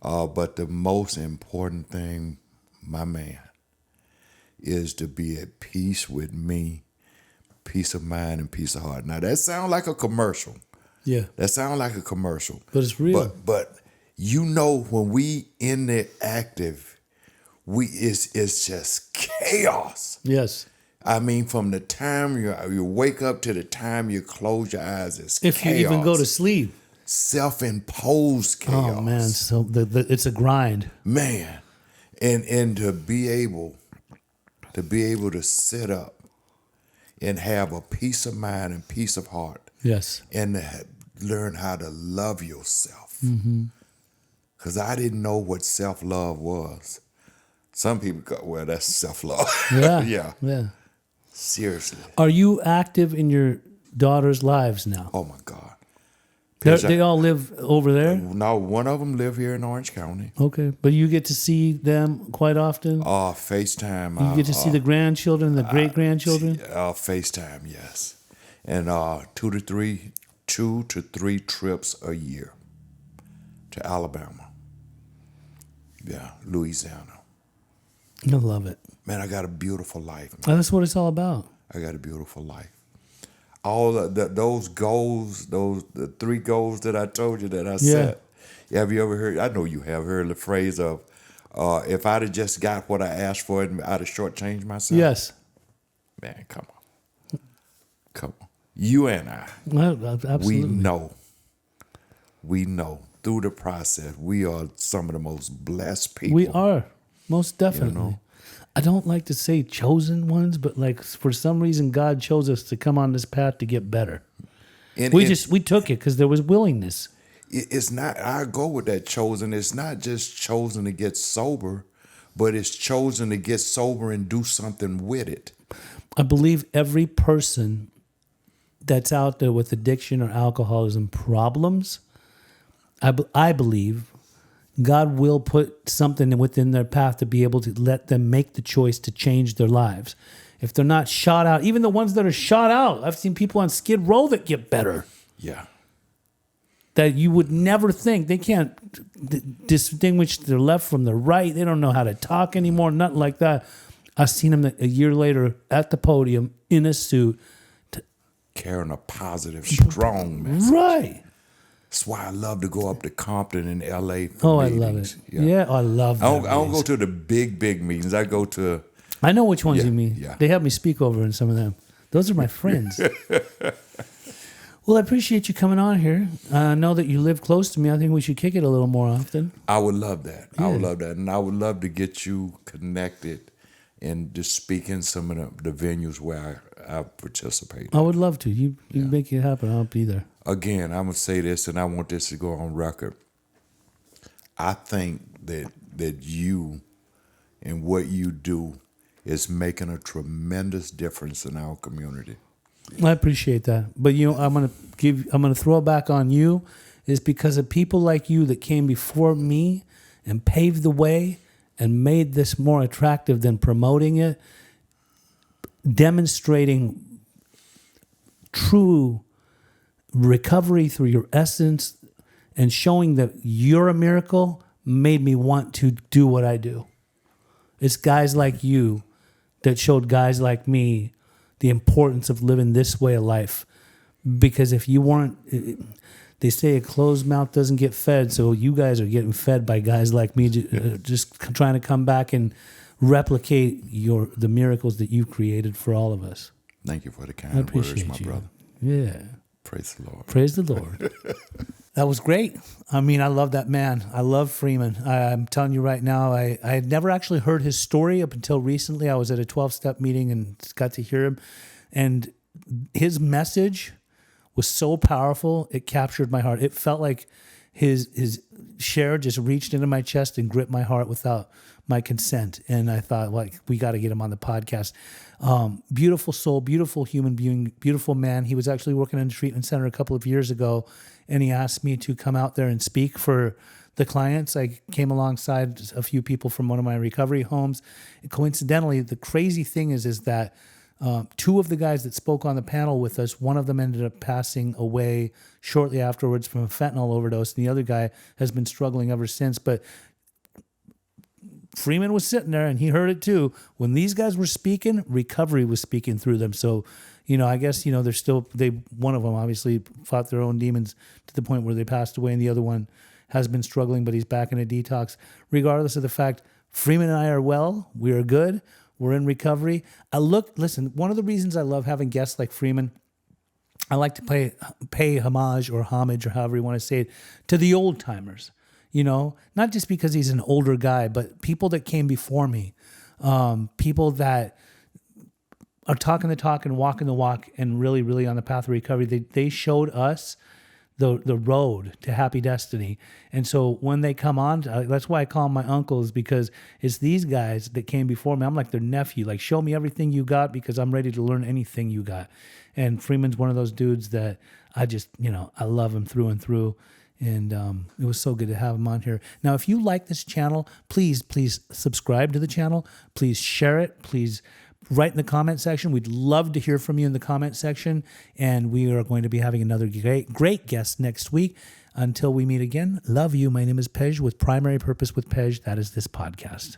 But the most important thing, my man, is to be at peace with me, peace of mind and peace of heart. Now that sounds like a commercial. Yeah. That sounds like a commercial. But it's real. But when we in the active, it's just chaos. Yes. I mean, from the time you wake up to the time you close your eyes, it's If chaos. you even go to sleep. Self-imposed chaos. Oh man, so it's a grind. Man. And to be able to sit up and have a peace of mind and peace of heart. Yes. And to learn how to love yourself. Mm-hmm. Because I didn't know what self-love was. Some people go, well, that's self-love. Yeah. Yeah. Yeah. Seriously. Are you active in your daughter's lives now? Oh, my God. They all live over there? No, one of them live here in Orange County. Okay. But you get to see them quite often? FaceTime. You get to see the grandchildren, the great-grandchildren? FaceTime, yes. And 2 to 3 trips a year to Alabama. Yeah, Louisiana. I love it. Man, I got a beautiful life, man. And that's what it's all about. I got a beautiful life. All those goals, the 3 goals that I told you that I set. Have you ever heard? I know you have heard the phrase of, if I'd have just got what I asked for, I'd have shortchanged myself. Yes. Man, come on. You and I, Absolutely. we know through the process, we are some of the most blessed people. We are, most definitely. I don't like to say chosen ones, but like for some reason, God chose us to come on this path to get better. We took it because there was willingness. It's not, I go with that chosen. It's not just chosen to get sober, but it's chosen to get sober and do something with it. I believe every person that's out there with addiction or alcoholism problems, I believe God will put something within their path to be able to let them make the choice to change their lives. If they're not shot out, even the ones that are shot out, I've seen people on Skid Row that get better. Yeah. That you would never think. They can't distinguish their left from the right. They don't know how to talk anymore, nothing like that. I've seen them a year later at the podium in a suit. Carrying a positive, strong message. Right. That's why I love to go up to Compton in L.A. for I meetings. love it. Yeah, I love that. I don't go to the big meetings. I go to... I know which ones you mean. Yeah. They have me speak over in some of them. Those are my friends. Well, I appreciate you coming on here. I know that you live close to me. I think we should kick it a little more often. I would love that. Yeah. I would love that. And I would love to get you connected and just speak in some of the venues where I participate. I would love to. You make it happen. I'll be there. Again, I'm going to say this, and I want this to go on record. I think that you and what you do is making a tremendous difference in our community. I appreciate that. But I'm gonna throw it back on you. Is because of people like you that came before me and paved the way and made this more attractive than promoting it, demonstrating true recovery through your essence and showing that you're a miracle made me want to do what I do. It's guys like you that showed guys like me the importance of living this way of life. Because if you weren't, they say a closed mouth doesn't get fed. So you guys are getting fed by guys like me, just trying to come back and replicate the miracles that you created for all of us. Thank you for the I kind appreciate words, my you. brother. Yeah. Praise the Lord. Praise the Lord. That was great. I mean, I love that man. I love Freeman. I'm telling you right now, I had never actually heard his story up until recently. I was at a 12-step meeting and got to hear him. And his message was so powerful, it captured my heart. It felt like his share just reached into my chest and gripped my heart without my consent. And I thought, like, we got to get him on the podcast. Beautiful soul, beautiful human being, beautiful man. He was actually working in a treatment center a couple of years ago, and he asked me to come out there and speak for the clients. I came alongside a few people from one of my recovery homes. And coincidentally, the crazy thing is that two of the guys that spoke on the panel with us, one of them ended up passing away shortly afterwards from a fentanyl overdose, and the other guy has been struggling ever since. But Freeman was sitting there, and he heard it too. When these guys were speaking, recovery was speaking through them. So, I guess, they're still, one of them obviously fought their own demons to the point where they passed away, and the other one has been struggling, but he's back in a detox. Regardless of the fact, Freeman and I are well, we are good, we're in recovery. Listen, one of the reasons I love having guests like Freeman, I like to pay homage or however you want to say it, to the old timers. Not just because he's an older guy, but people that came before me, people that are talking the talk and walking the walk and really, really on the path of recovery. They showed us the road to happy destiny. And so when they come on, that's why I call them my uncles, because it's these guys that came before me. I'm like their nephew, like, show me everything you got because I'm ready to learn anything you got. And Freeman's one of those dudes that I just, I love him through and through. And it was so good to have him on here. Now, if you like this channel, please subscribe to the channel. Please share it. Please write in the comment section. We'd love to hear from you in the comment section. And we are going to be having another great guest next week. Until we meet again, love you. My name is Pej with Primary Purpose with Pej. That is this podcast.